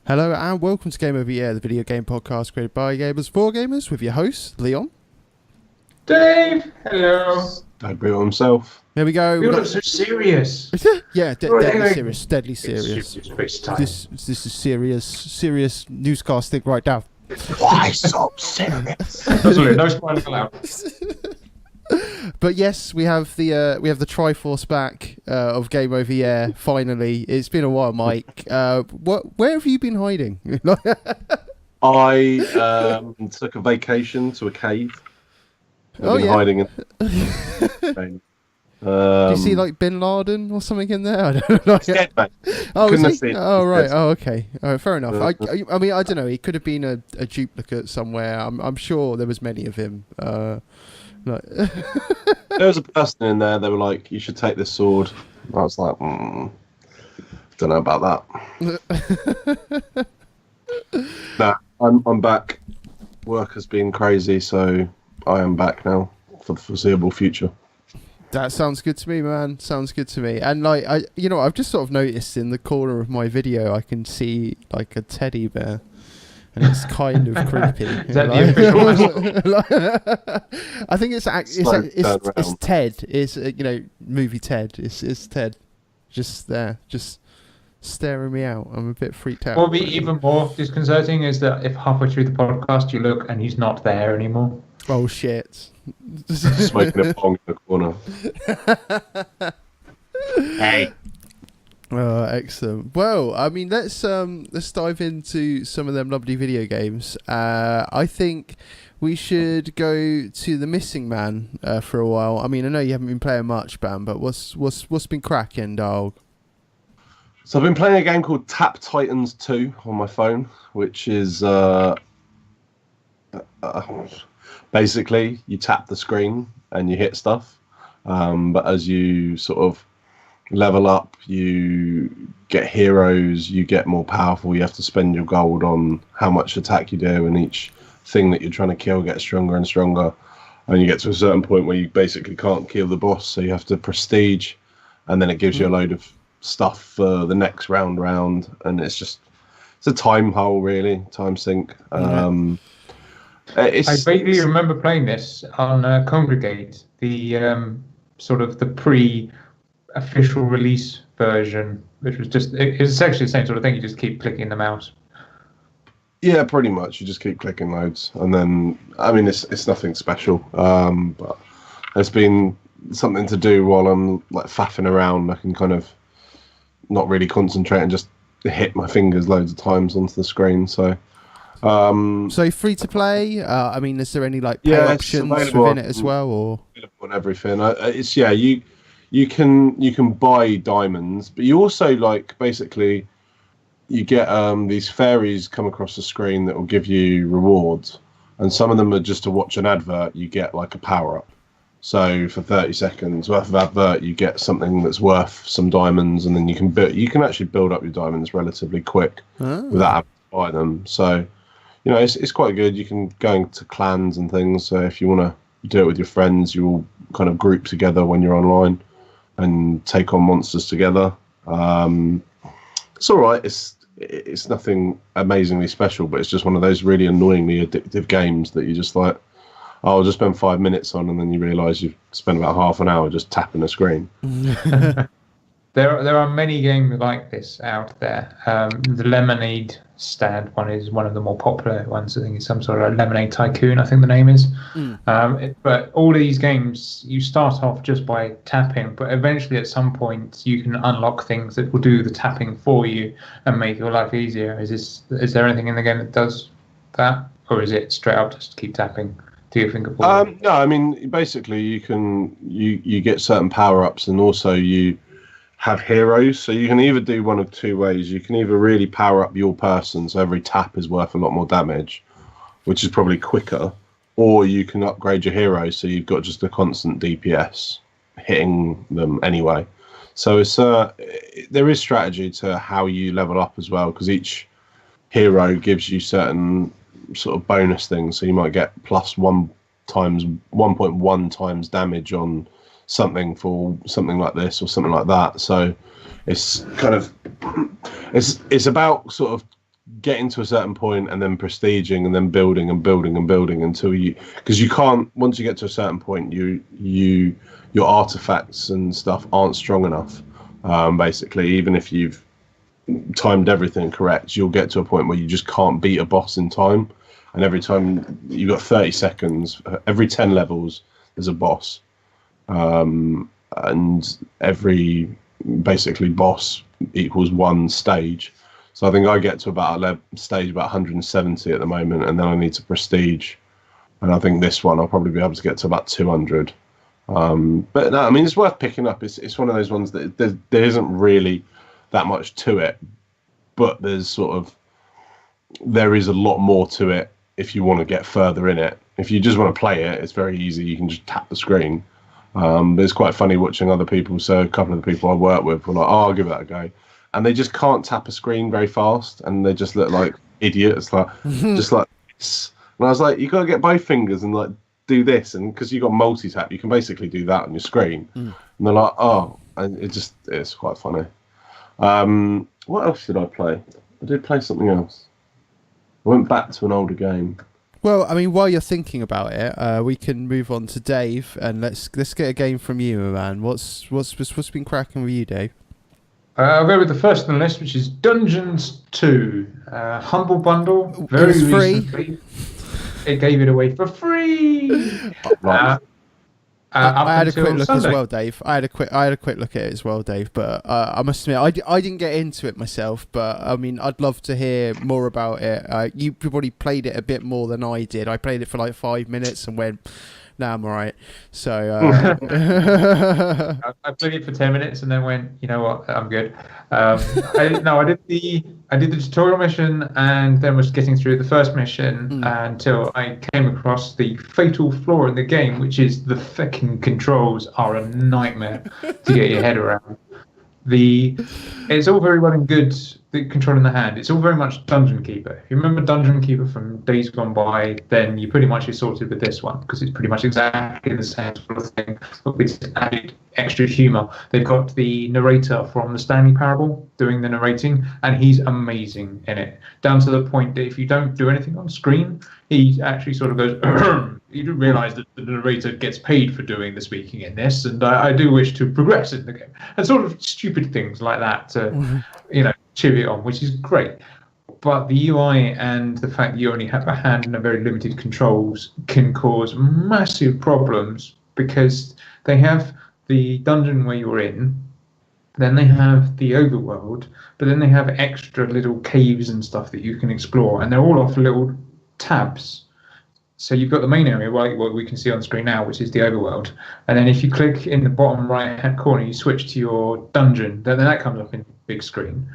Hello and welcome to Game Over Year, the video game podcast created by gamers for gamers, with your host Leon, Dave. Hello. Don't brew himself. There we go. We look so serious. Yeah, deadly serious. This This is serious newscasting right now. Why so serious? no spoiling allowed. But yes, we have the Triforce back of Game Over Year. Finally, it's been a while, Mike. Where have you been hiding? I took a vacation to a cave. I've been hiding in. Do you see like Bin Laden or something in there? I don't know. Dead, mate. Oh, Couldn't is he? have seen Oh, it. right. Oh, okay. Fair enough. Uh, I mean, I don't know. He could have been a duplicate somewhere. I'm sure there was many of him. There was a person in there. They were like, "You should take this sword." I was like, "Don't know about that." No, I'm back. Work has been crazy, so I am back now for the foreseeable future. That sounds good to me, man. Sounds good to me. And like, I've just sort of noticed in the corner of my video, I can see like a teddy bear, and it's kind of creepy. Is that the official I think it's Ted. It's movie Ted. It's Ted, just there, just staring me out. I'm a bit freaked out. What would be even more disconcerting is that if halfway through the podcast you look and he's not there anymore. Oh shit! Smoking a bong in the corner. Hey. Excellent. Well, I mean, let's dive into some of them lovely video games. I think we should go to The Missing Man for a while. I mean, I know you haven't been playing much, Bam, but what's been cracking, dog? So I've been playing a game called Tap Titans 2 on my phone, which is basically you tap the screen and you hit stuff. But as you sort of level up, you get heroes, you get more powerful, you have to spend your gold on how much attack you do, and each thing that you're trying to kill gets stronger and stronger. And you get to a certain point where you basically can't kill the boss, so you have to prestige, and then it gives you a load of stuff for the next round, and it's a time hole, really, time sink. I vaguely remember playing this on Congregate, the sort of the pre-official release version, which was it's actually the same sort of thing. You just keep clicking the mouse. Yeah, pretty much. You just keep clicking loads, and then I mean, it's nothing special, but it's been something to do while I'm like faffing around. I can kind of not really concentrate and just hit my fingers loads of times onto the screen. So free to play. I mean, is there any like pay options within it as well, or on everything? You can buy diamonds, but you also like basically you get these fairies come across the screen that will give you rewards, and some of them are just to watch an advert. You get like a power up. So for 30 seconds worth of advert, you get something that's worth some diamonds, and then you can actually build up your diamonds relatively quick without having to buy them. So, it's quite good. You can go into clans and things. So if you want to do it with your friends, you all kind of group together when you're online and take on monsters together. It's all right. It's nothing amazingly special, but it's just one of those really annoyingly addictive games that you just like, I'll just spend 5 minutes on, and then you realise you've spent about half an hour just tapping a screen. There are many games like this out there. The Lemonade Stand one is one of the more popular ones. I think it's some sort of Lemonade Tycoon, I think the name is. But all of these games, you start off just by tapping, but eventually at some point you can unlock things that will do the tapping for you and make your life easier. Is there anything in the game that does that, or is it straight up just keep tapping? Do you think? No, I mean basically you get certain power ups, and also you have heroes, so you can either do one of two ways. You can either really power up your person, so every tap is worth a lot more damage, which is probably quicker, or you can upgrade your hero, so you've got just a constant DPS hitting them anyway. So there is strategy to how you level up as well, because each hero gives you certain sort of bonus things. So you might get plus 1.1 times damage on something for something like this or something like that. So it's kind of it's about sort of getting to a certain point and then prestiging and then building and building and building until because you can't, once you get to a certain point, your artifacts and stuff aren't strong enough. Basically, even if you've timed everything correct, you'll get to a point where you just can't beat a boss in time. And every time you've got 30 seconds, every 10 levels, there's a boss. And every basically boss equals one stage. So I think I get to about stage about 170 at the moment, and then I need to prestige. And I think this one I'll probably be able to get to about 200. But no, I mean, it's worth picking up. It's one of those ones that there isn't really that much to it, but there is a lot more to it if you want to get further in it. If you just want to play it, it's very easy. You can just tap the screen. But it's quite funny watching other people. So a couple of the people I work with were like, "Oh, I'll give that a go," and they just can't tap a screen very fast, and they just look like idiots, like just like this. And I was like, "You got to get both fingers and like do this," and because you got multi-tap, you can basically do that on your screen. And they're like, "Oh," and it's quite funny. What else did I play? I did play something else. I went back to an older game. Well, I mean, while you're thinking about it, we can move on to Dave, and let's get a game from you, man. What's been cracking with you, Dave? I'll go with the first on the list, which is Dungeons 2. Humble bundle. Very recently. It gave it away for free. I had a quick look as well, Dave. I had a quick look at it as well, Dave. But I must admit, I didn't get into it myself. But I mean, I'd love to hear more about it. You probably played it a bit more than I did. I played it for like 5 minutes and went, "Nah, I'm alright." So I played it for 10 minutes and then went, "You know what? I'm good." I did the tutorial mission and then was getting through the first mission until I came across the fatal flaw in the game, which is the fucking controls are a nightmare to get your head around. It's all very well and good, the control in the hand. It's all very much Dungeon Keeper. If you remember Dungeon Keeper from days gone by, then you pretty much are sorted with this one because it's pretty much exactly the same sort of thing, but with added extra humour. They've got the narrator from the Stanley Parable doing the narrating, and he's amazing in it, down to the point that if you don't do anything on screen, he actually sort of goes, you do realise that the narrator gets paid for doing the speaking in this, and I do wish to progress in the game. And sort of stupid things like that to, cheer it on, which is great. But the UI and the fact that you only have a hand and a very limited controls can cause massive problems because they have the dungeon where you're in, then they have the overworld, but then they have extra little caves and stuff that you can explore, and they're all off little tabs. So you've got the main area, right, what we can see on the screen now, which is the overworld. And then if you click in the bottom right-hand corner, you switch to your dungeon, then that comes up in the big screen.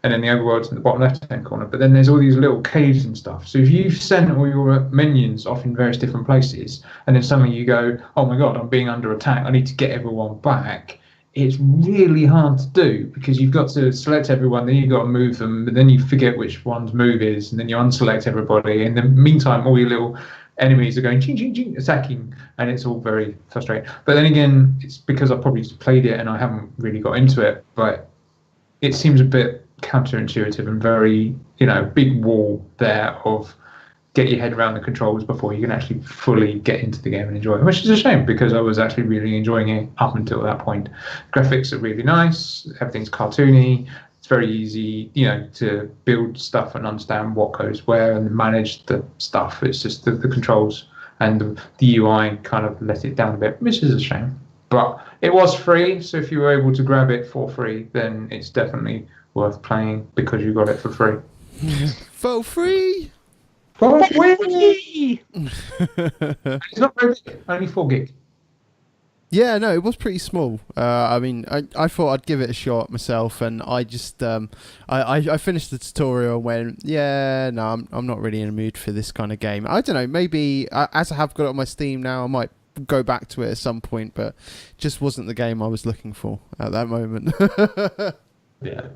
And then the overworld's in the bottom left-hand corner. But then there's all these little caves and stuff. So if you've sent all your minions off in various different places, and then suddenly you go, "Oh my God, I'm being under attack. I need to get everyone back." It's really hard to do because you've got to select everyone, then you've got to move them, but then you forget which one's move is, and then you unselect everybody. In the meantime, all your little enemies are going ching, ching, ching, attacking, and it's all very frustrating. But then again, it's because I've probably just played it and I haven't really got into it, but it seems a bit counterintuitive and very, big wall there of get your head around the controls before you can actually fully get into the game and enjoy it, which is a shame because I was actually really enjoying it up until that point. Graphics are really nice, everything's cartoony, it's very easy, to build stuff and understand what goes where and manage the stuff. It's just the controls and the UI kind of let it down a bit, which is a shame. But it was free, so if you were able to grab it for free, then it's definitely worth playing because you got it for free. For free? For free! It's not very big, only 4 gig. Yeah, no, it was pretty small. I mean, I thought I'd give it a shot myself, and I just I finished the tutorial and went, yeah, no, I'm not really in a mood for this kind of game. I don't know, maybe as I have got it on my Steam now, I might go back to it at some point, but just wasn't the game I was looking for at that moment. Yeah,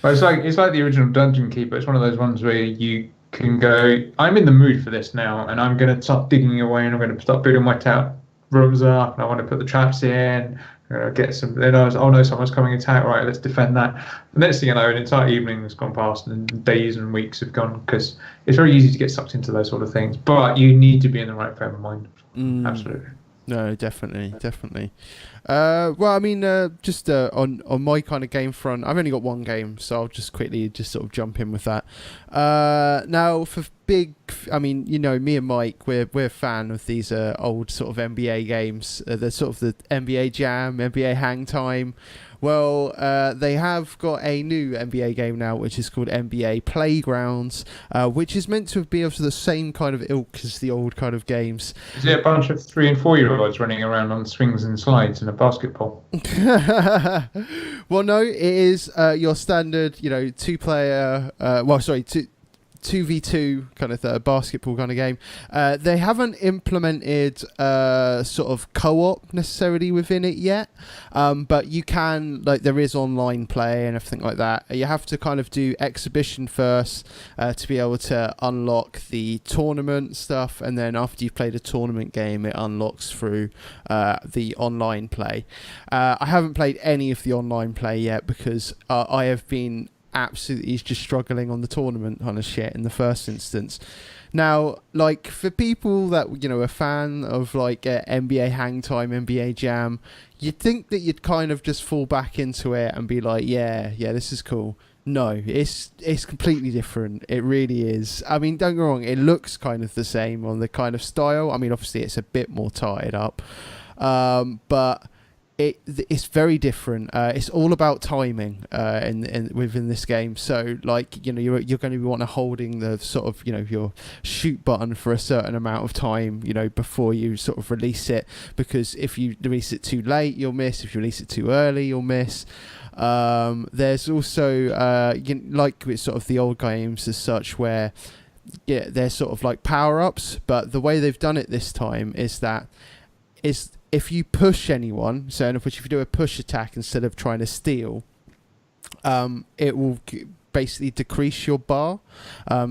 well, it's like the original Dungeon Keeper. It's one of those ones where you can go, I'm in the mood for this now, and I'm going to start digging away, and I'm going to start building my town rooms up, and I want to put the traps in, get some. Then I was, oh no, someone's coming to attack. Right, let's defend that. The next thing you know, an entire evening has gone past, and days and weeks have gone, because it's very easy to get sucked into those sort of things. But you need to be in the right frame of mind. Absolutely. No, definitely. Well, I mean, just on my kind of game front, I've only got one game, so I'll just quickly just sort of jump in with that. Now, for big, I mean, you know, me and Mike, we're a fan of these old sort of NBA games. The sort of the NBA Jam, NBA Hang Time. Well, they have got a new NBA game now, which is called NBA Playgrounds, which is meant to be of the same kind of ilk as the old kind of games. Is it a bunch of 3 and 4 year olds running around on swings and slides in a basketball? Well, no, it is your standard, you know, 2v2 kind of basketball kind of game. They haven't implemented sort of co-op necessarily within it yet, but you can, like, there is online play and everything like that. You have to kind of do exhibition first to be able to unlock the tournament stuff, and then after you've played a tournament game, it unlocks through the online play. I haven't played any of the online play yet because I have been absolutely just struggling on the tournament kind of shit in the first instance. Now, like, for people that, you know, are fan of like NBA Hang Time, NBA Jam, you'd think that you'd kind of just fall back into it and be like, yeah, this is cool. No, it's completely different. It really is. I mean, don't get me wrong, it looks kind of the same on the kind of style. I mean, obviously it's a bit more tied up, but it's very different. It's all about timing within this game. So, like, you know, you're going to be wanting holding the sort of, you know, your shoot button for a certain amount of time, you know, before you sort of release it, because if you release it too late, you'll miss. If you release it too early, you'll miss. There's also like with sort of the old games as such, where they're sort of like power-ups, but the way they've done it this time is that if you push anyone, so in which if you do a push attack instead of trying to steal, it will basically decrease your bar.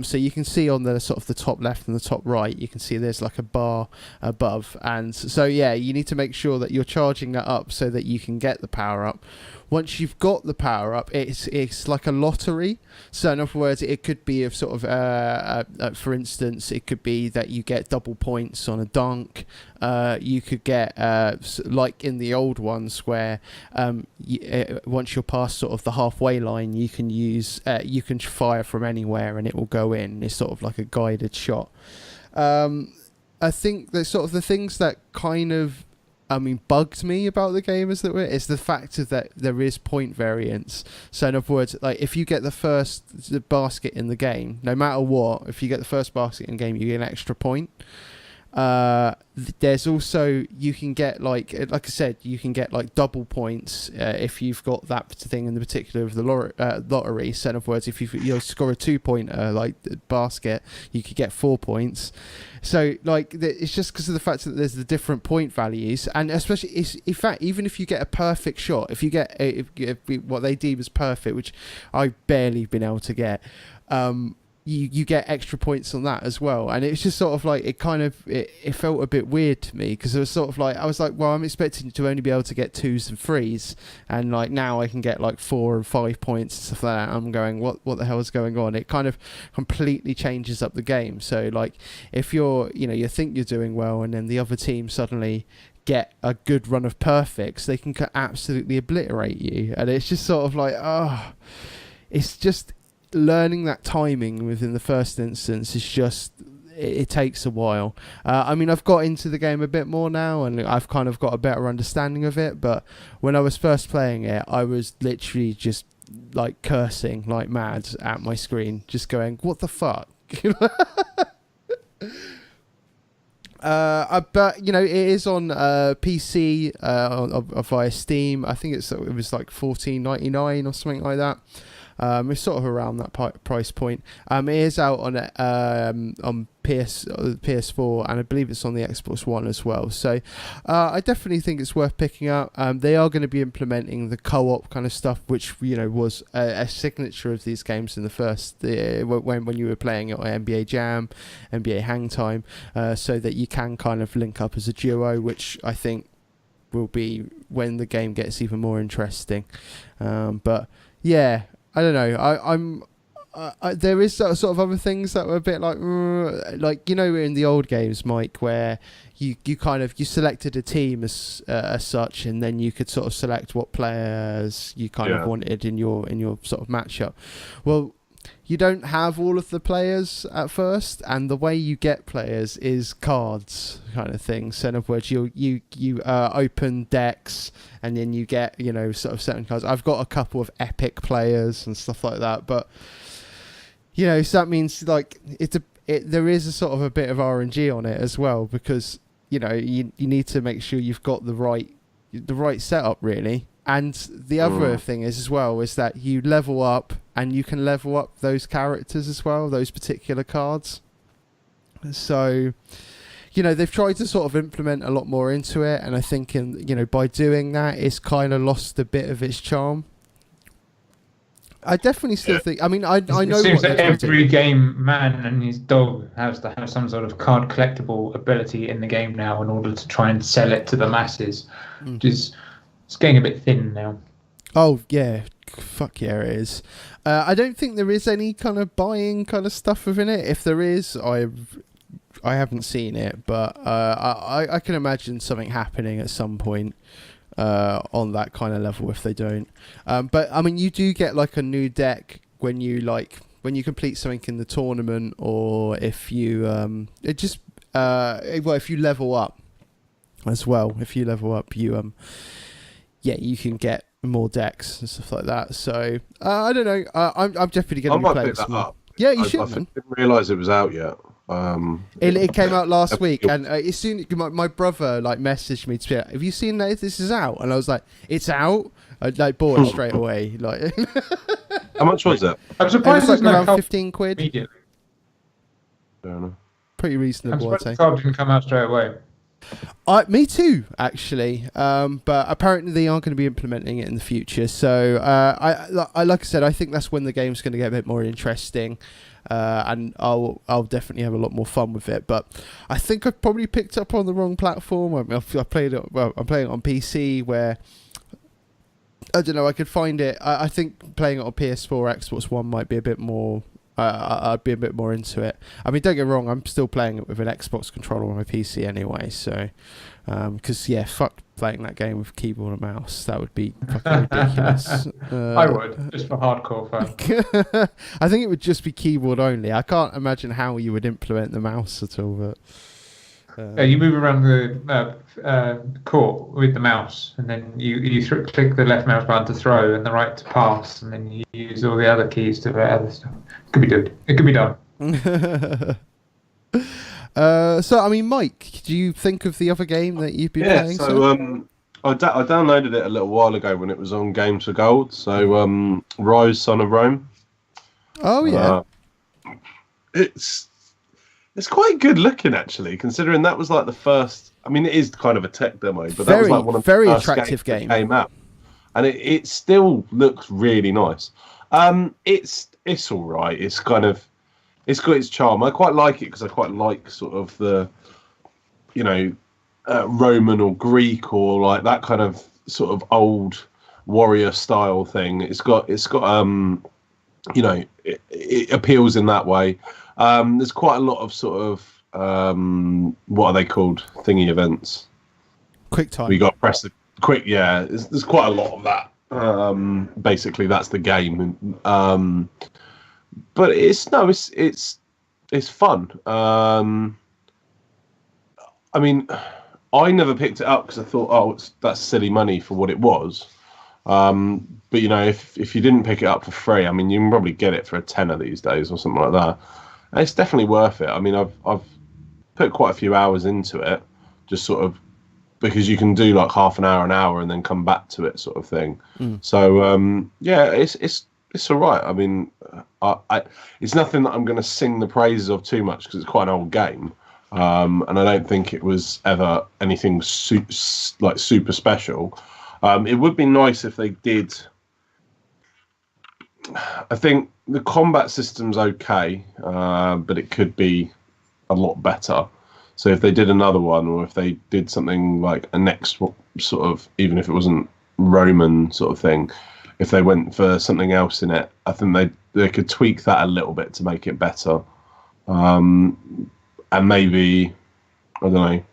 So you can see on the sort of the top left and the top right, you can see there's like a bar above, and so yeah, you need to make sure that you're charging that up so that you can get the power up. Once you've got the power up, it's like a lottery. So in other words, it could be of sort of for instance, it could be that you get double points on a dunk. You could get like in the old ones where once you're past sort of the halfway line, you can use you can fire from anywhere and it will go in. It's sort of like a guided shot. I think the sort of the things that kind of, I mean, bugged me about the game is the fact that there is point variance. So in other words, like, if you get the basket in the game, no matter what, if you get the first basket in the game, you get an extra point. There's also, you can get like I said, you can get like double points if you've got that thing in the particular of the lottery. So in other words, if you score a 2-pointer like basket, you could get 4 points. So like it's just because of the fact that there's the different point values, and especially in fact, even if you get a perfect shot, if you get what they deem as perfect, which I've barely been able to get, you get extra points on that as well. And it's just sort of like, it felt a bit weird to me, because it was sort of like, I was like, well, I'm expecting to only be able to get 2s and 3s, and like now I can get like 4 and 5 points and stuff like that. I'm going, what the hell is going on? It kind of completely changes up the game. So like, if you think you're doing well, and then the other team suddenly get a good run of perfects, they can absolutely obliterate you. And it's just sort of like, it's just learning that timing within the first instance is just, it takes a while. I mean, I've got into the game a bit more now, and I've kind of got a better understanding of it, but when I was first playing it, I was literally just like cursing like mad at my screen, just going, what the fuck? But you know, it is on PC via Steam. I think it was like $14.99 or something like that. It's sort of around that price point. It is out on PS4, and I believe it's on the Xbox One as well. So I definitely think it's worth picking up. They are going to be implementing the co-op kind of stuff, which was a signature of these games in the first when you were playing it on NBA Jam, NBA Hang Time, so that you can kind of link up as a duo, which I think will be when the game gets even more interesting. But yeah, I don't know. There is sort of other things that were a bit like in the old games, Mike, where you selected a team as such, and then you could sort of select what players you kind of wanted in your sort of matchup. Well, you don't have all of the players at first, and the way you get players is cards kind of thing. So in other words, you open decks, and then you get sort of certain cards. I've got a couple of epic players and stuff like that, but so that means like there is a sort of a bit of RNG on it as well, because you need to make sure you've got the right setup really. And the other thing is as well is that you level up, and you can level up those characters as well, those particular cards. So they've tried to sort of implement a lot more into it, and I think by doing that, it's kind of lost a bit of its charm. I definitely still think. I mean, I know. It seems that every game man and his dog has to have some sort of card collectible ability in the game now in order to try and sell it to the masses. It's getting a bit thin now. Oh yeah, fuck yeah, it is. I don't think there is any kind of buying kind of stuff within it. If there is, I haven't seen it, but I can imagine something happening at some point. On that kind of level if they don't, but I mean you do get like a new deck when you complete something in the tournament, or if you if you level up as well. If you level up, you can get more decks and stuff like that. So I don't know. I'm definitely going to be playing some more. Yeah, you should. I didn't realise it was out yet. It came out last week, and as soon my brother messaged me to be like, have you seen that this is out? And I was like, it's out. I bought it straight away. How much was it? I'm surprised it was around 15 quid. Immediately. Fair enough. Pretty reasonable. I'm surprised the card didn't come out straight away. Me too, actually. But apparently they are going to be implementing it in the future. So like I said, I think that's when the game's going to get a bit more interesting. And I'll definitely have a lot more fun with it. But I think I've probably picked up on the wrong platform. I'm playing it on PC, where I don't know. I could find it. I think playing it on PS4 or Xbox One might be a bit more. I'd be a bit more into it. I mean, don't get me wrong. I'm still playing it with an Xbox controller on my PC anyway. So, because fuck playing that game with keyboard and mouse. That would be fucking ridiculous. I would, just for hardcore fun. I think it would just be keyboard only. I can't imagine how you would implement the mouse at all. But you move around the court with the mouse, and then you click the left mouse button to throw and the right to pass, and then you use all the other keys to other stuff. It could be done. So, I mean, Mike, do you think of the other game that you've been playing? So, I downloaded it a little while ago when it was on Games for Gold. So, Ryse Son of Rome. Oh, yeah. It's quite good looking, actually, considering that was like the first. I mean, it is kind of a tech demo, but that was like one of the very first attractive games game that came out, and it still looks really nice. It's all right. It's got its charm. I quite like it because I quite like sort of the, Roman or Greek or like that kind of sort of old warrior style thing. It's got it appeals in that way. There's quite a lot of sort of what are they called? Thingy events. Quick time. We got press the quick. Yeah, there's quite a lot of that. Basically, that's the game. But it's fun. I mean, I never picked it up because I thought, that's silly money for what it was. But if you didn't pick it up for free, I mean, you can probably get it for a tenner these days or something like that. And it's definitely worth it. I mean, I've put quite a few hours into it, just sort of because you can do like half an hour, and then come back to it, sort of thing. So it's It's all right. I mean, it's nothing that I'm going to sing the praises of too much because it's quite an old game, and I don't think it was ever anything super special. It would be nice if they did. I think the combat system's okay, but it could be a lot better. So if they did another one, or if they did something like a next sort of, even if it wasn't Roman sort of thing, if they went for something else in it, I think they could tweak that a little bit to make it better. And maybe, I don't know.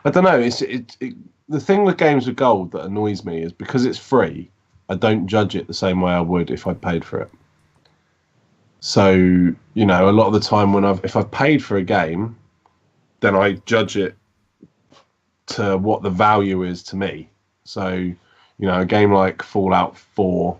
I don't know. The thing with games with gold that annoys me is because it's free, I don't judge it the same way I would if I paid for it. So, you know, a lot of the time if I've paid for a game, then I judge it to what the value is to me. So, you know, a game like Fallout 4,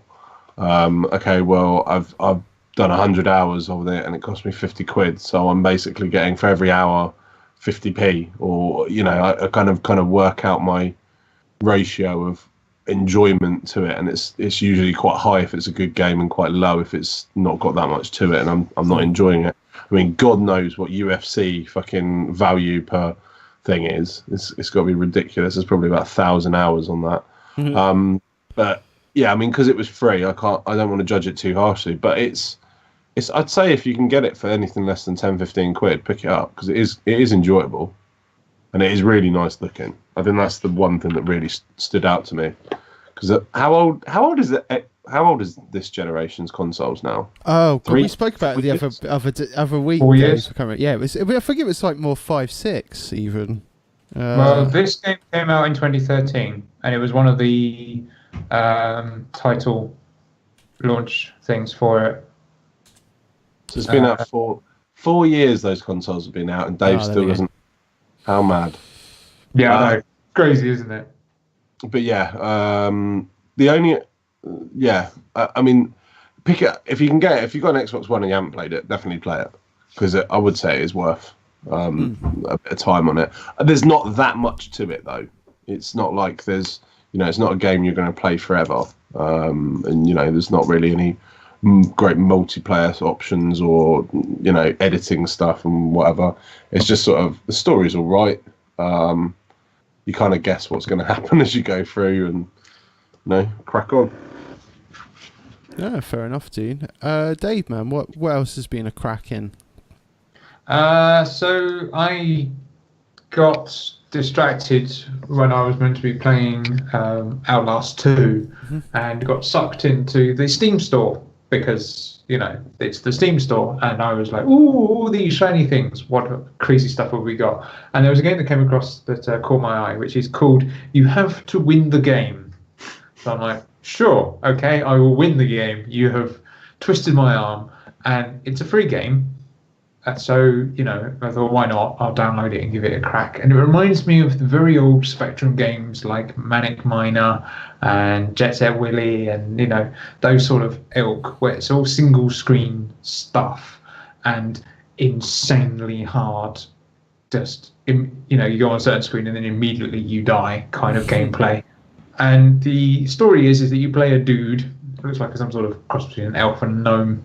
okay, well, I've done 100 hours of it and it cost me 50 quid. So I'm basically getting for every hour 50p, or, you know, I kind of work out my ratio of enjoyment to it, and it's usually quite high if it's a good game and quite low if it's not got that much to it and I'm not enjoying it. I mean, God knows what UFC fucking value per thing is. It's got to be ridiculous. There's probably about 1,000 hours on that. Mm-hmm. But yeah, I mean, because it was free, I don't want to judge it too harshly, but it's I'd say if you can get it for anything less than 10-15 quid, pick it up, because it is enjoyable and it is really nice looking. I think that's the one thing that really stood out to me. Because how old is this generation's consoles now? Oh, God, we spoke about it the other week. 4 years. Yeah, I think it was like more 5, 6 even. Well, this game came out in 2013, and it was one of the title launch things for it. So it's been out for 4 years. Those consoles have been out, and Dave still doesn't. How mad! Yeah, I know. Crazy, isn't it? But yeah, the only, I mean, pick it if you can get it. If you've got an Xbox One and you haven't played it, definitely play it, because I would say it is worth a bit of time on it. There's not that much to it though. It's not like there's, you know, it's not a game you're going to play forever, and you know, there's not really any great multiplayer options or, you know, editing stuff and whatever. It's just sort of the story's all right. You kind of guess what's going to happen as you go through, and, you know, crack on. Yeah, fair enough, Dean. Dave, man, what else has been a crack in? So I got distracted when I was meant to be playing Outlast 2 and got sucked into the Steam store because, you know, it's the Steam store, and I was like, ooh, all these shiny things, what crazy stuff have we got? And there was a game that came across that caught my eye, which is called You Have to Win the Game. So I'm like, sure, okay, I will win the game. You have twisted my arm, and it's a free game. So, you know, I thought, why not? I'll download it and give it a crack. And it reminds me of the very old Spectrum games like Manic Miner and Jet Set Willy and, you know, those sort of ilk, where it's all single screen stuff and insanely hard. Just, you know, you go on a certain screen and then immediately you die kind of gameplay. And the story is that you play a dude, it looks like some sort of cross between an elf and a gnome,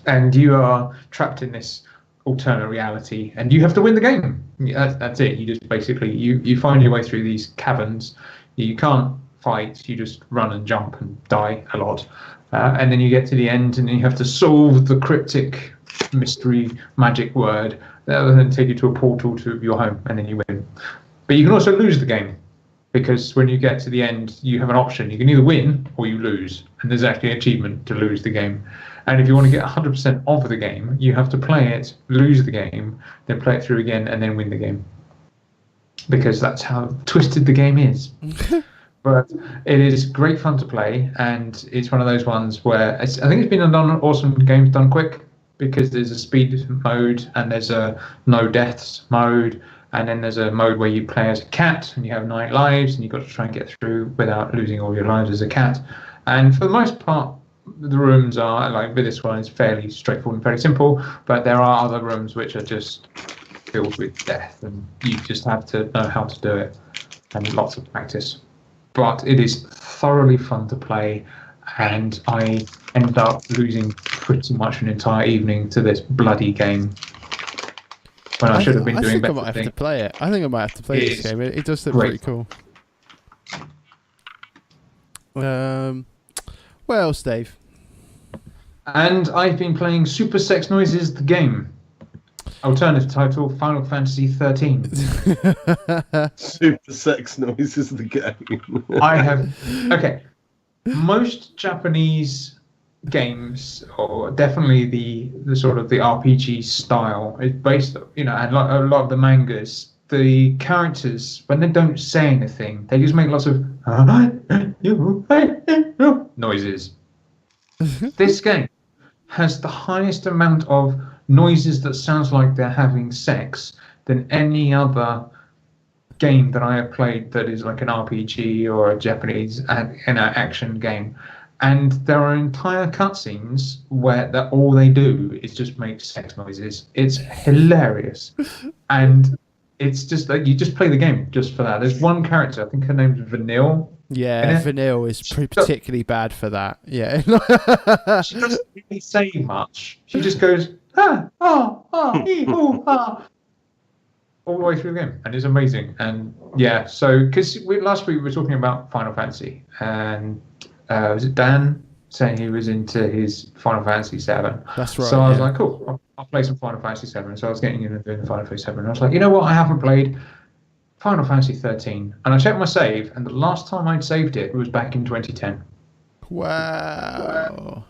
and you are trapped in this alternate reality, and you have to win the game. That's it. You just basically you find your way through these caverns. You can't fight. You just run and jump and die a lot, and then you get to the end, and then you have to solve the cryptic mystery magic word that will then take you to a portal to your home, and then you win. But you can also lose the game, because when you get to the end, you have an option. You can either win or you lose, and there's actually an achievement to lose the game. And if you want to get 100% of the game, you have to play it, lose the game, then play it through again, and then win the game. Because that's how twisted the game is. But it is great fun to play, and it's one of those ones where I think it's been awesome games done quick, because there's a speed mode, and there's a no deaths mode, and then there's a mode where you play as a cat, and you have 9 lives, and you've got to try and get through without losing all your lives as a cat. And for the most part, the rooms are, like with this one, it's fairly straightforward and fairly simple, but there are other rooms which are just filled with death, and you just have to know how to do it, and lots of practice. but it is thoroughly fun to play, and I ended up losing pretty much an entire evening to this bloody game when I should have been doing better things. I think I might have to play it. I think I might have to play this game. It does look great. pretty cool. What else, Dave? And I've been playing Super Sex Noises, the game. Alternative title, Final Fantasy XIII. Super Sex Noises, the game. I have... Okay. Most Japanese games, or definitely the sort of the RPG style, is based, and a lot of the mangas, the characters, when they don't say anything, they just make lots of noises. This game has the highest amount of noises that sounds like they're having sex than any other game that I have played that is like an RPG or a Japanese action game. And there are entire cutscenes where all they do is just make sex noises. It's hilarious. And it's just like you just play the game just for that. There's one character, I think her name's Vanille. Yeah, Vanille is particularly bad for that. Yeah. She doesn't really say much. She just goes, all the way through the game, and it's amazing. And yeah, so because last week we were talking about Final Fantasy, and was it Dan saying he was into his Final Fantasy VII? That's right. So I was like, cool, I'll play some Final Fantasy VII. So I was getting into doing Final Fantasy VII, and I was like, you know what, I haven't played Final Fantasy XIII, and I checked my save, and the last time I'd saved it was back in 2010. Wow.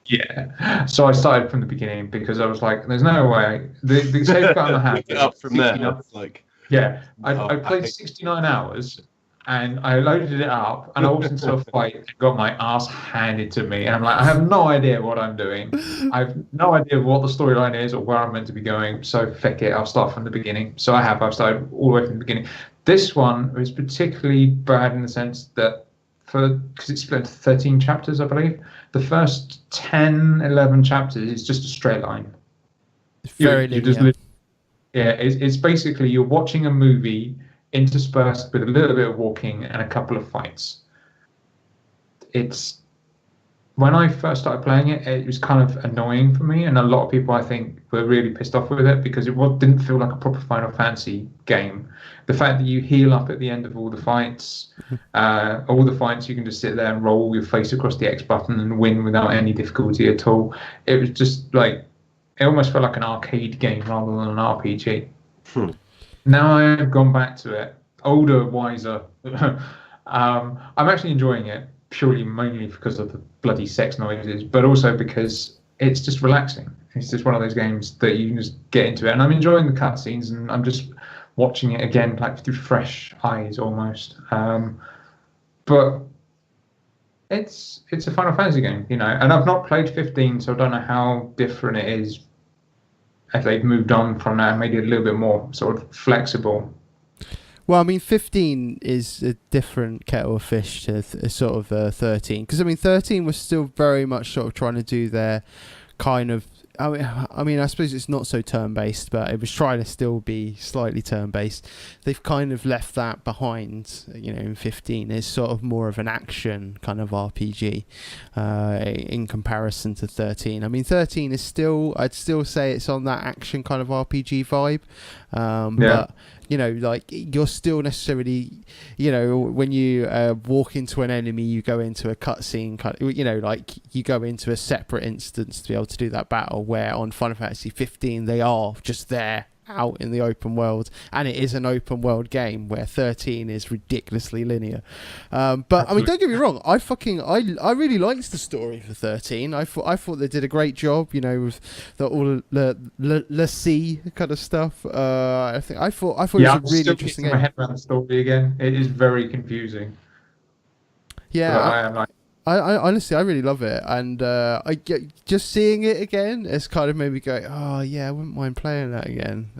Yeah, so I started from the beginning because I was like, "There's no way." The save card I had up from there. It's like, yeah, I played 69 hours, and I loaded it up, and I walked into a fight and got my ass handed to me, and I'm like, I have no idea what I'm doing. I have no idea what the storyline is or where I'm meant to be going. So feck it, I'll start from the beginning. So I've started all the way from the beginning. This one was particularly bad in the sense that because it's split into 13 chapters, I believe. The first 10, 11 chapters is just a straight line. It's very linear. It's basically you're watching a movie interspersed with a little bit of walking and a couple of fights. When I first started playing it, it was kind of annoying for me, and a lot of people, I think, were really pissed off with it because it didn't feel like a proper Final Fantasy game. The fact that you heal up at the end of all the fights, you can just sit there and roll your face across the X button and win without any difficulty at all. It was just like, it almost felt like an arcade game rather than an RPG. Now I've gone back to it, older, wiser. I'm actually enjoying it. Purely mainly because of the bloody sex noises, but also because it's just relaxing. It's just one of those games that you can just get into it, and I'm enjoying the cutscenes, and I'm just watching it again like through fresh eyes almost. But it's a Final Fantasy game, and I've not played 15, so I don't know how different it is if they've moved on from that and made it a little bit more sort of flexible. Well, I mean, 15 is a different kettle of fish to sort of 13. Because, I mean, 13 was still very much sort of trying to do their kind of... I mean, I suppose it's not so turn-based, but it was trying to still be slightly turn-based. They've kind of left that behind, in 15. It's sort of more of an action kind of RPG in comparison to 13. I mean, 13 is still... I'd still say it's on that action kind of RPG vibe. But... like you're still necessarily, when you walk into an enemy, you go into a cutscene, like you go into a separate instance to be able to do that battle, where on Final Fantasy 15, they are just there out in the open world, and it is an open world game where 13 is ridiculously linear. But I mean, don't get me wrong, I really liked the story for 13. I thought they did a great job, with all the sea kind of stuff. I thought it was a really interesting game. My head around the story again. It is very confusing. Yeah. I honestly, I really love it, and I get just seeing it again. It's kind of made me go, oh yeah, I wouldn't mind playing that again.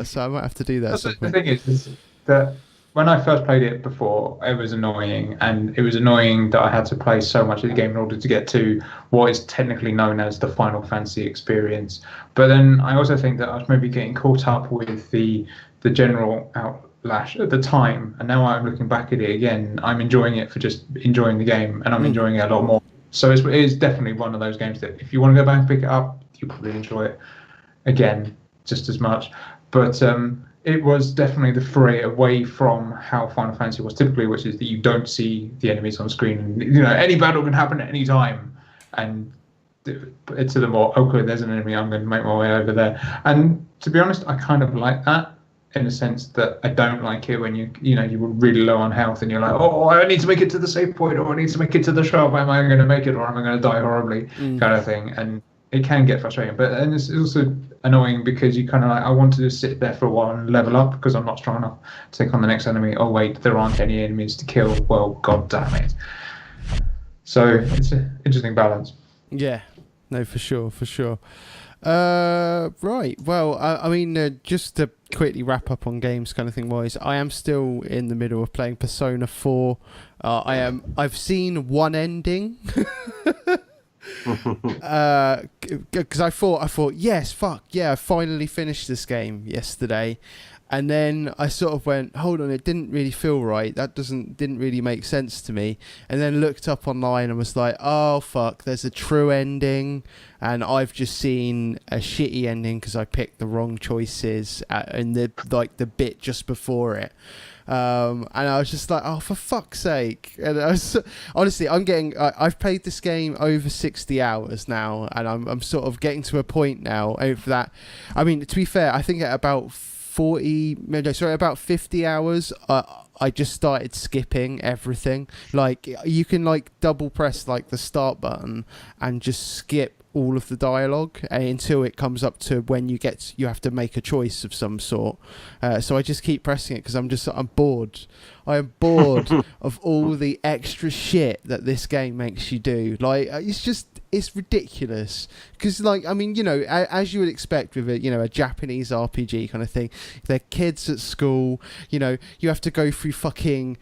So I might have to do that. The thing is that when I first played it before, it was annoying, and it was annoying that I had to play so much of the game in order to get to what is technically known as the Final Fantasy experience. But then I also think that I was maybe getting caught up with the general lash at the time, and now I'm looking back at it again. I'm enjoying it for just enjoying the game, and I'm enjoying it a lot more. So it is definitely one of those games that if you want to go back and pick it up, you'll probably enjoy it again just as much. But it was definitely the foray away from how Final Fantasy was typically, which is that you don't see the enemies on screen, and any battle can happen at any time, and it's to the more, okay, there's an enemy, I'm going to make my way over there. And to be honest, I kind of like that, in the sense that I don't like it when you were really low on health and you're like, oh, I need to make it to the save point, or I need to make it to the shop. Am I going to make it, or am I going to die horribly, kind of thing? And it can get frustrating, and it's also annoying because you kind of like, I want to just sit there for a while and level up because I'm not strong enough to take on the next enemy. Oh wait, there aren't any enemies to kill. Well, god damn it. So it's an interesting balance. Yeah, no, for sure. Right. Well, I mean, just to quickly wrap up on games kind of thing wise, I am still in the middle of playing Persona 4. I've seen one ending. Because I thought, yes, fuck yeah, I finally finished this game yesterday. And then I sort of went, hold on, it didn't really feel right. That didn't really make sense to me. And then looked up online and was like, oh fuck, there's a true ending, and I've just seen a shitty ending because I picked the wrong choices in the bit just before it. And I was just like, oh, for fuck's sake. And I was, honestly, I've played this game over 60 hours now, and I'm sort of getting to a point now over that. I mean, to be fair, I think at about 50 hours, I just started skipping everything. Like, you can like double press like the start button and just skip all of the dialogue until it comes up to when you have to make a choice of some sort. So I just keep pressing it because I'm bored. I am bored of all the extra shit that this game makes you do. Like, it's ridiculous. Because, like, I mean, as you would expect with a Japanese RPG kind of thing, they're kids at school, you have to go through fucking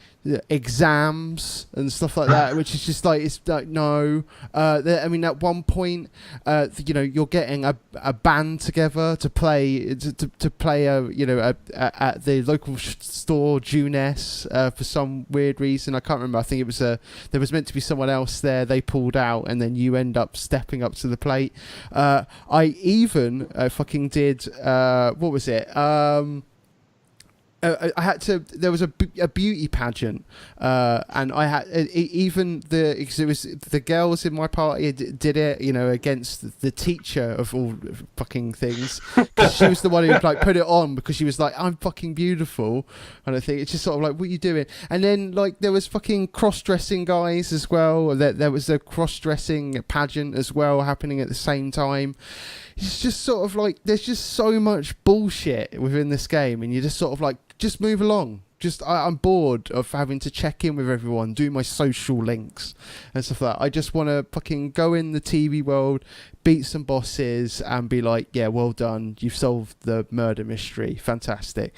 exams and stuff like that, which is just like, it's like, no. I mean, at one point, you're getting a band together to play at the local store, Juness, for some weird reason. I can't remember. I think it was there was meant to be someone else there. They pulled out, and then you end up stepping up to the plate. I even fucking did what was it? I had to. There was a beauty pageant, and I had because it was the girls in my party did it, against the teacher of all fucking things. 'Cause she was the one who like put it on because she was like, I'm fucking beautiful, and I think it's just sort of like, what are you doing? And then like there was fucking cross-dressing guys as well. There was a cross-dressing pageant as well happening at the same time. It's just sort of like, there's just so much bullshit within this game, and you just sort of like, just move along. I'm bored of having to check in with everyone, do my social links and stuff like that. I just want to fucking go in the TV world, beat some bosses, and be like, yeah, well done, you've solved the murder mystery, fantastic.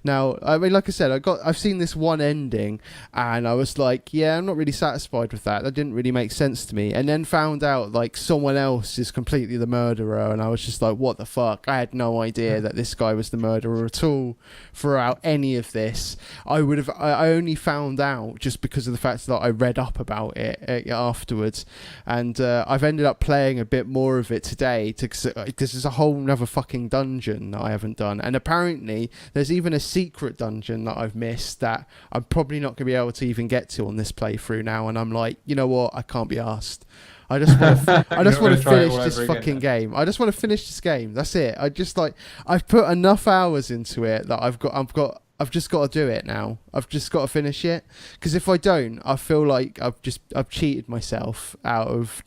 Now, I mean, like I said, I've seen this one ending, and I was like, yeah, I'm not really satisfied with that. That didn't really make sense to me. And then found out like someone else is completely the murderer, and I was just like, what the fuck? I had no idea that this guy was the murderer at all throughout any of this. I only found out just because of the fact that I read up about it afterwards, and I've ended up playing a bit more of it today because there's a whole another fucking dungeon that I haven't done, and apparently there's even a secret dungeon that I've missed that I'm probably not going to be able to even get to on this playthrough now, and I'm like, you know what, I can't be asked. I just want to finish this fucking game. I just want to finish this game. That's it. I've put enough hours into it that I've just got to do it now. I've just got to finish it, because if I don't, I feel like I've cheated myself out of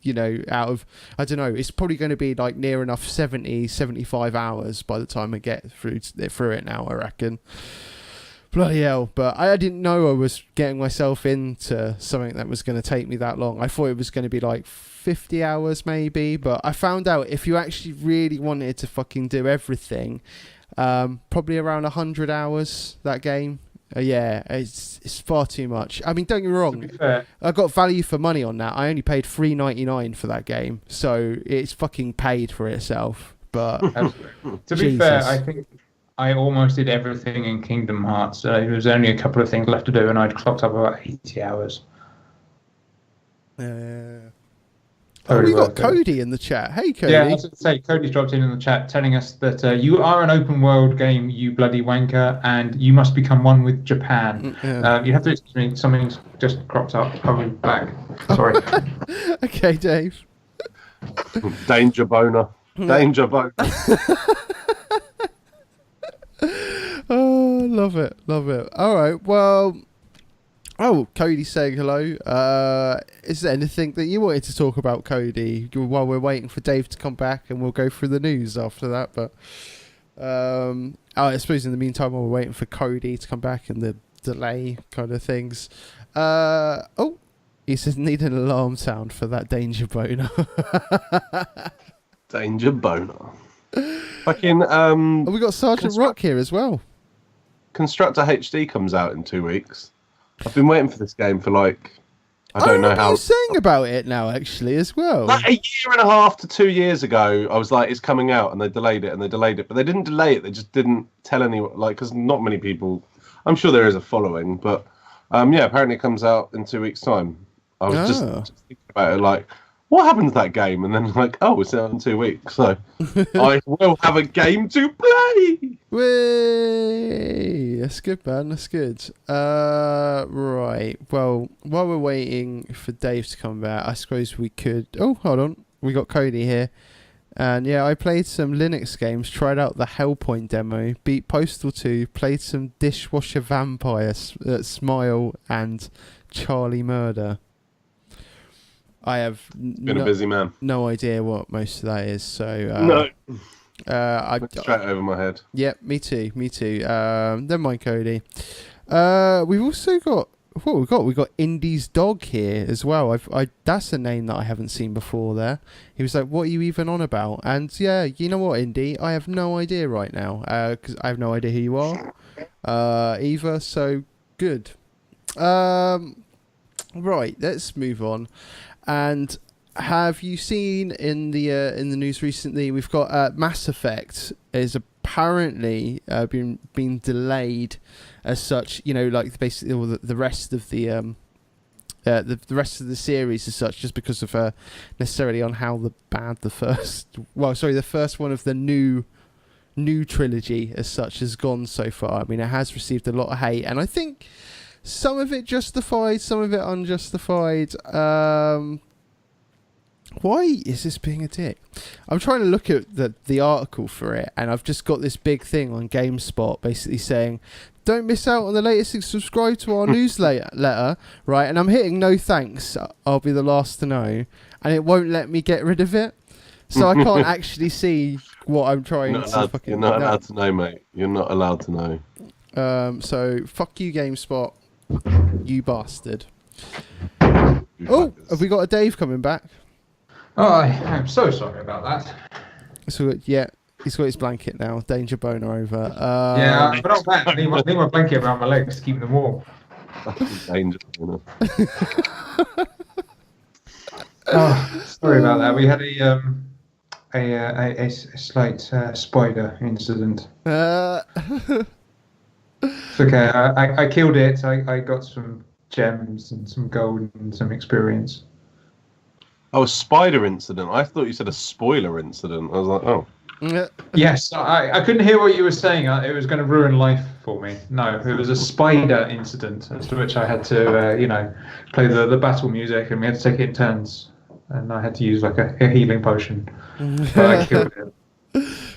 I don't know. It's probably going to be like near enough 75 hours by the time I get through it now, I reckon. Bloody hell. But I didn't know I was getting myself into something that was going to take me that long. I thought it was going to be like 50 hours maybe, but I found out if you actually really wanted to fucking do everything, probably around 100 hours, that game. Yeah, it's far too much. I mean, don't get me wrong, I got value for money on that. I only paid $3.99 for that game, so it's fucking paid for itself. But to be fair, I think I almost did everything in Kingdom Hearts. There was only a couple of things left to do, and I'd clocked up about 80 hours. Oh, we got worth it. Cody in the chat. Hey, Cody. Yeah, I was going to say, Cody's dropped in the chat telling us that you are an open world game, you bloody wanker, and you must become one with Japan. You have to excuse me, something's just cropped up. I'll be back. Sorry. Okay, Dave. Danger boner. Danger boner. Oh, love it. Love it. All right, well... Oh, Cody's saying hello. Is there anything that you wanted to talk about, Cody, while we're waiting for Dave to come back, and we'll go through the news after that? But I suppose in the meantime, while we're waiting for Cody to come back and the delay kind of things. He says need an alarm sound for that danger boner. Danger boner. Fucking we got Sergeant Rock here as well. Constructor HD comes out in 2 weeks. I've been waiting for this game for I don't know how. You're saying about it now, actually, as well. Like a year and a half to 2 years ago, I was like, it's coming out, and they delayed it, but they didn't delay it. They just didn't tell anyone, because not many people. I'm sure there is a following, but apparently it comes out in 2 weeks' time. I was just thinking about it, what happened to that game? And then it's out in 2 weeks, so I will have a game to play. Way, that's good, man. That's good. Right. Well, while we're waiting for Dave to come back, I suppose we could. Oh, hold on. We got Cody here, and I played some Linux games. Tried out the Hellpoint demo. Beat Postal 2. Played some Dishwasher Vampire, Smile, and Charlie Murder. I have been a busy man. No idea what most of that is. So no. I straight over my head. Yeah, me too. Never mind, Cody. We've also got we've got Indy's dog here as well. That's a name that I haven't seen before. There, he was like, "What are you even on about?" And you know what, Indy, I have no idea right now because I have no idea who you are either. So good. Right, let's move on. And have you seen in the news recently? We've got Mass Effect is apparently been delayed as such. Basically the rest of the rest of the series as such, just because of necessarily on how the first one of the new trilogy as such has gone so far. I mean, it has received a lot of hate, and I think some of it justified, some of it unjustified. Why is this being a dick? I'm trying to look at the article for it, and I've just got this big thing on GameSpot basically saying, don't miss out on the latest and subscribe to our newsletter, right? And I'm hitting no thanks, I'll be the last to know, and it won't let me get rid of it. So I can't actually see what I'm trying to fucking... You're not allowed to know, mate. You're not allowed to know. So, fuck you, GameSpot. You bastard. Have we got a Dave coming back? Oh, I'm so sorry about that. So, he's got his blanket now. Danger boner over. But not bad. I need my blanket around my legs to keep them warm. Danger boner. Sorry about that. We had a slight spider incident. It's okay. I killed it. I got some gems and some gold and some experience. Oh, a spider incident. I thought you said a spoiler incident. I was like, oh. Yes, I couldn't hear what you were saying. It was going to ruin life for me. No, it was a spider incident, as to which I had to, play the battle music, and we had to take it in turns. And I had to use like a healing potion. But I killed it.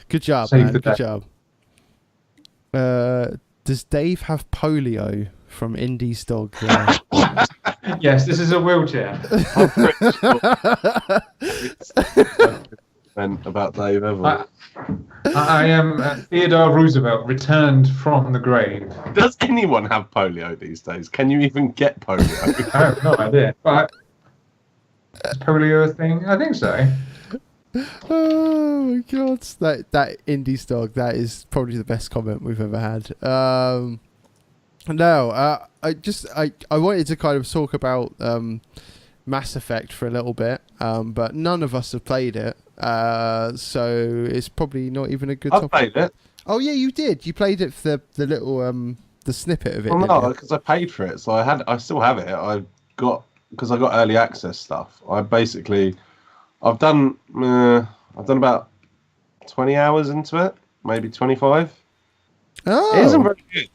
Good job, man. Good job. Does Dave have polio from Indy's dog? Yeah. Yes, this is a wheelchair. I'm pretty sure it's about Dave ever. I am Theodore Roosevelt, returned from the grave. Does anyone have polio these days? Can you even get polio? I have no idea. But is polio a thing? I think so. Oh my god, that Indy's dog, that is probably the best comment we've ever had. I wanted to kind of talk about Mass Effect for a little bit, but none of us have played it, so it's probably not even a good topic. I've played it. Oh yeah, you did. You played it for the little the snippet of it. Well, didn't no, you? because I paid for it, so I still have it. Because I got early access stuff. I've done about 20 hours into it, maybe 25. It isn't Oh. very good.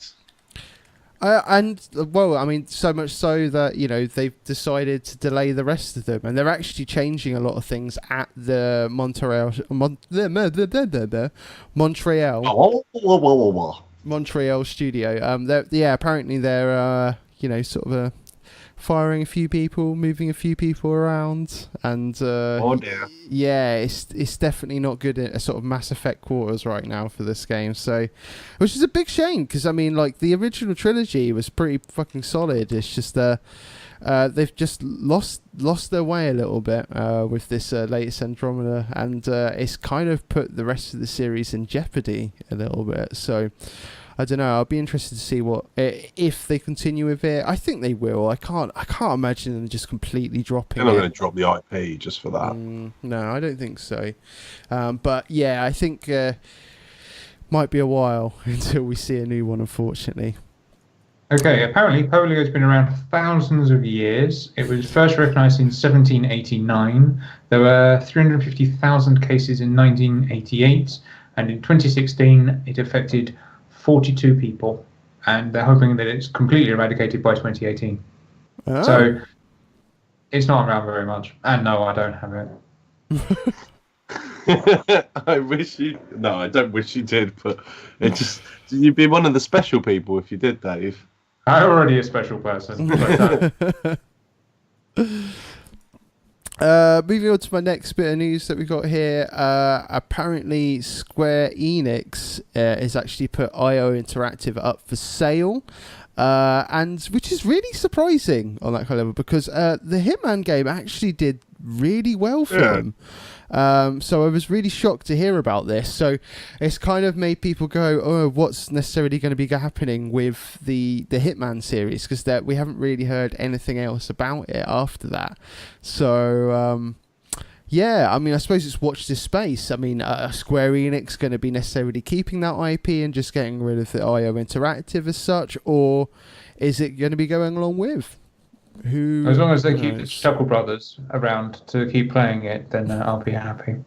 And well, I mean, so much so that they've decided to delay the rest of them, and they're actually changing a lot of things at the Montreal Montreal studio. Apparently they're sort of firing a few people, moving a few people around, and Oh dear. yeah, it's definitely not good at a sort of Mass Effect quarters right now for this game. So, which is a big shame because I mean, like the original trilogy was pretty fucking solid. It's just they've just lost their way a little bit with this latest Andromeda, and it's kind of put the rest of the series in jeopardy a little bit. So I don't know. I'll be interested to see what if they continue with it. I think they will. I can't imagine them just completely dropping They're not it. going to drop the IP just for that. No, I don't think so. But yeah, I think might be a while until we see a new one, unfortunately. Okay, apparently polio has been around for thousands of years. It was first recognized in 1789. There were 350,000 cases in 1988, and in 2016 it affected 42 people, and they're hoping that it's completely eradicated by 2018. Oh. So it's not around very much. And no, I don't have it. I don't wish you did, but you'd be one of the special people if you did, Dave. I'm already a special person. But moving on to my next bit of news that we got here. Apparently, Square Enix has actually put IO Interactive up for sale, and which is really surprising on that kind of level because the Hitman game actually did really well for them. So I was really shocked to hear about this. So it's kind of made people go, oh, what's necessarily going to be happening with the Hitman series? Because we haven't really heard anything else about it after that. So, yeah, I mean, I suppose it's watch this space. I mean, Square Enix going to be necessarily keeping that IP and just getting rid of the IO Interactive as such? Or is it going to be going along with? As long as they keep the Chuckle Brothers around to keep playing it, then I'll be happy.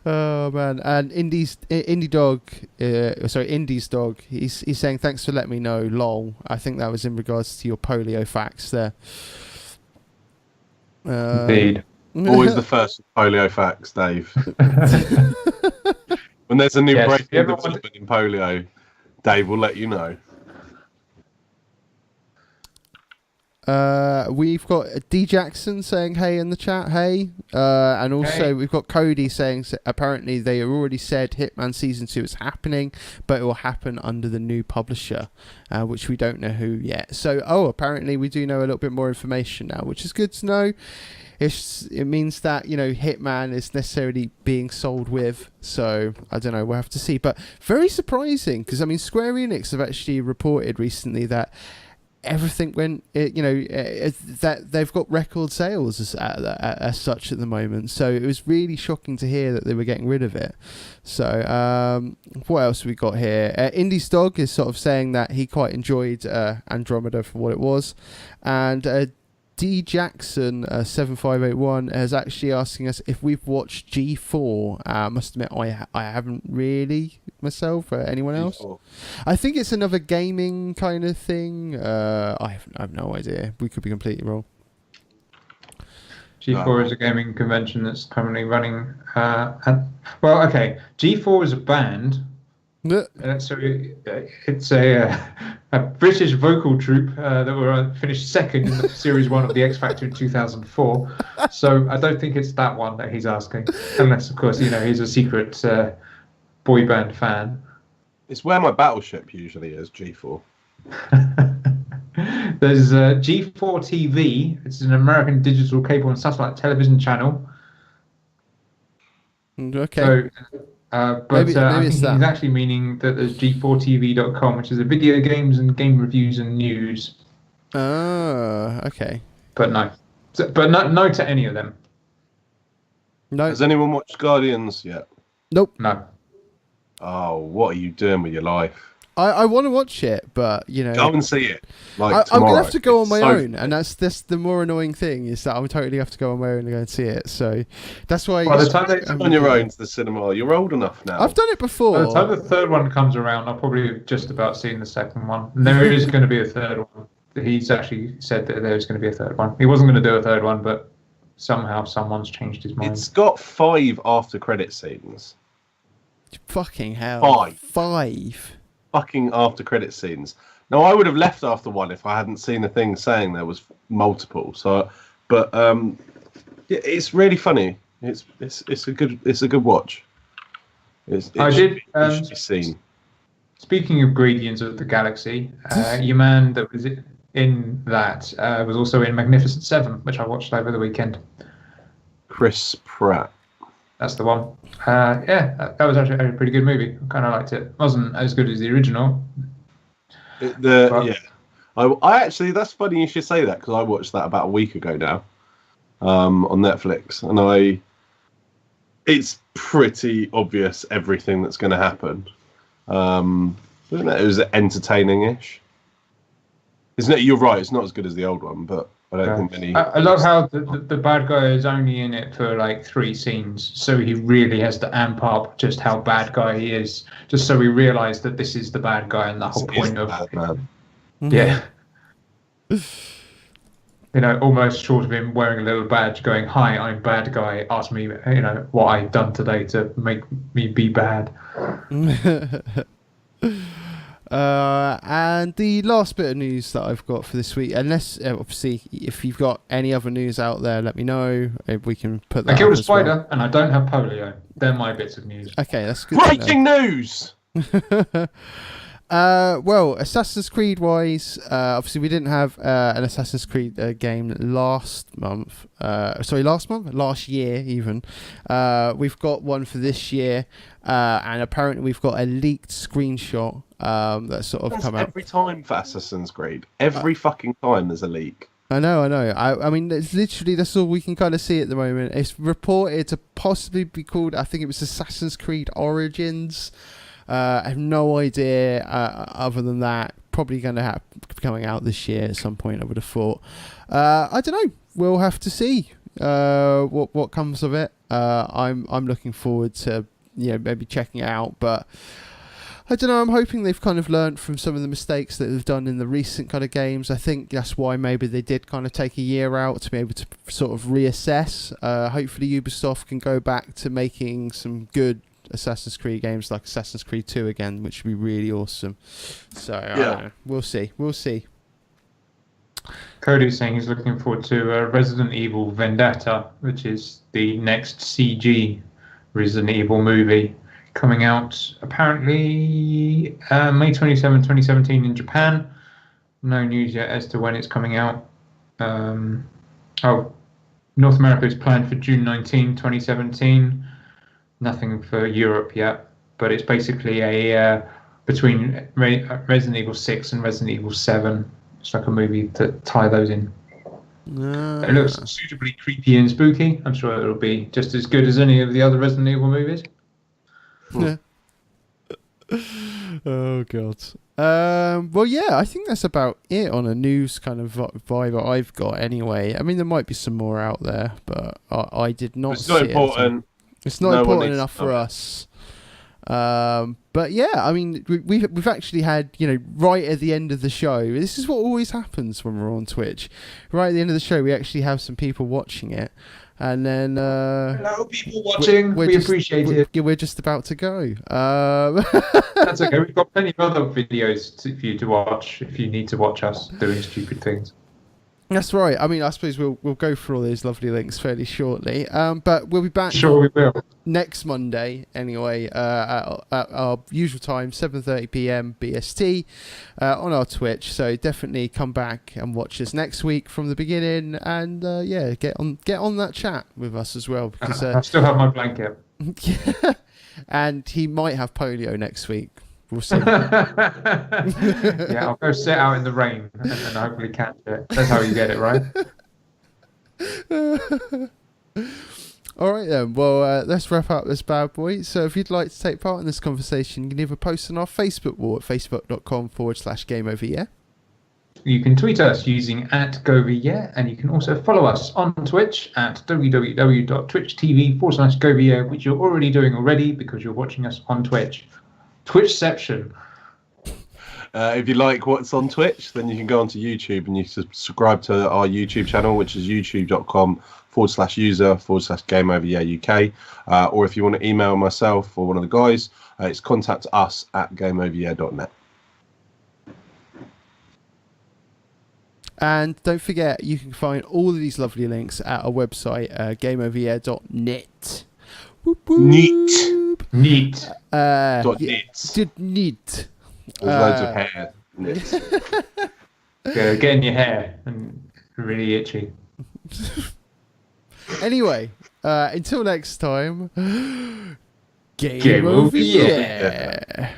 Oh man! And Indy's dog. He's saying thanks for letting me know. Lol. I think that was in regards to your polio facts there. Indeed. Always the first polio facts, Dave. When there's a new breakthrough in polio, Dave will let you know. We've got D Jackson saying hey in the chat, hey. And also we've got Cody saying apparently they already said Hitman Season 2 is happening, but it will happen under the new publisher, which we don't know who yet. So, apparently we do know a little bit more information now, which is good to know. It means that, Hitman is necessarily being sold with, so I don't know, we'll have to see. But very surprising, because, I mean, Square Enix have actually reported recently that everything went, that they've got record sales as such at the moment. So it was really shocking to hear that they were getting rid of it. So what else have we got here? Indy's dog is sort of saying that he quite enjoyed Andromeda for what it was. And D Jackson 7581 is actually asking us if we've watched G4. I must admit I haven't really myself. Anyone else? G4. I think it's another gaming kind of thing. I have no idea. We could be completely wrong. G4 is a gaming convention that's currently running. G4 is a band. So it's a British vocal troupe that were finished second in the Series 1 of the X Factor in 2004. So I don't think it's that one that he's asking, unless, of course, he's a secret boy band fan. It's where my Battleship usually is, G4. There's G4 TV. It's an American digital cable and satellite television channel. Okay. So, maybe I think he's that. actually meaning that there's G4TV.com, which is a video games and game reviews and news. Oh, okay. But no. No to any of them. No. Has anyone watched Guardians yet? Nope. No. Oh, what are you doing with your life? I want to watch it, but Go and see it. I'm tomorrow. gonna have to go on my own, funny. and that's the more annoying thing is that I'm totally have to go on my own and go and see it. So that's why. By the time they on your own to the cinema. You're old enough now. I've done it before. By the time the third one comes around, I'll probably just about seen the second one. And there is going to be a third one. He's actually said that there's going to be a third one. He wasn't going to do a third one, but somehow someone's changed his mind. It's got 5 after credit scenes. Fucking hell. 5 fucking after credit scenes. Now I would have left after one if I hadn't seen a thing saying there was multiple. So, but yeah, it's really funny. It's a good watch. You should be seen. Speaking of Guardians of the Galaxy, your man that was in that was also in Magnificent Seven, which I watched over the weekend. Chris Pratt. That's the one. That was actually a pretty good movie. I kind of liked it. Wasn't as good as the original. I actually, that's funny you should say that because I watched that about a week ago now on Netflix, and it's pretty obvious everything that's going to happen. It was entertaining-ish. Isn't it? You're right. It's not as good as the old one, but I don't think many. I love how the bad guy is only in it for like 3 scenes, so he really has to amp up just how bad guy he is, just so we realise that this is the bad guy and the whole point of bad man. Yeah. Almost short of him wearing a little badge, going, "Hi, I'm bad guy. Ask me, what I've done today to make me be bad." And the last bit of news that I've got for this week, unless obviously if you've got any other news out there, let me know if we can put that. I killed a spider and I don't have polio. They're my bits of news. Okay, that's good. Breaking news. Well, Assassin's Creed wise, obviously we didn't have an Assassin's Creed game last year even. We've got one for this year, and apparently we've got a leaked screenshot that's sort of come out. Every time for Assassin's Creed, every fucking time there's a leak. I know. I mean, it's literally, that's all we can kind of see at the moment. It's reported to possibly be called, I think it was Assassin's Creed Origins. I have no idea. Other than that, probably going to be coming out this year at some point, I would have thought. I don't know. We'll have to see what comes of it. I'm looking forward to maybe checking it out, but I don't know. I'm hoping they've kind of learned from some of the mistakes that they've done in the recent kind of games. I think that's why maybe they did kind of take a year out to be able to sort of reassess. Hopefully Ubisoft can go back to making some good Assassin's Creed games like Assassin's Creed 2 again, which would be really awesome. So I don't know. We'll see. Cody's saying he's looking forward to Resident Evil Vendetta, which is the next CG Resident Evil movie, coming out apparently May 27, 2017 in Japan. No news yet as to when it's coming out. North America is planned for June 19, 2017. Nothing for Europe yet, but it's basically a between Resident Evil 6 and Resident Evil 7. It's like a movie to tie those in. It looks suitably creepy and spooky. I'm sure it'll be just as good as any of the other Resident Evil movies. Oh god. Well, yeah, I think that's about it on a news kind of vibe I've got anyway. I mean, there might be some more out there, but I did not. It's not important. It's not important enough for us. But yeah, I mean, we've actually had, right at the end of the show, this is what always happens when we're on Twitch. Right at the end of the show, we actually have some people watching it. And then... hello, people watching. We appreciate it. We're just about to go. That's okay. We've got plenty of other videos for you to watch if you need to watch us doing stupid things. That's right. I mean, I suppose we'll go through all those lovely links fairly shortly. But we'll be back. Sure, we will. Next Monday, anyway, at our usual time, 7:30 p.m. BST, on our Twitch. So definitely come back and watch us next week from the beginning, and get on that chat with us as well. Because I still have my blanket. And he might have polio next week. We'll see. Yeah, I'll go sit out in the rain and then hopefully catch it. That's how you get it, right? All right then. Well, let's wrap up this bad boy. So if you'd like to take part in this conversation, you can either post on our Facebook wall at facebook.com/gameoveryear. You can tweet us using @GoVYear, and you can also follow us on Twitch at www.twitch.tv/GoVYear, which you're already doing because you're watching us on Twitch. Twitchception. If you like what's on Twitch, then you can go onto YouTube and you subscribe to our YouTube channel, which is youtube.com/user/GameOverYearUK. Or if you want to email myself or one of the guys, it's contact us at gameoveryear.net. And don't forget, you can find all of these lovely links at our website, gameoveryear.net. Whoop, whoop. Neat. Neat. There's loads of hair. Get in your hair and really itchy. Anyway, until next time, Game over, yeah.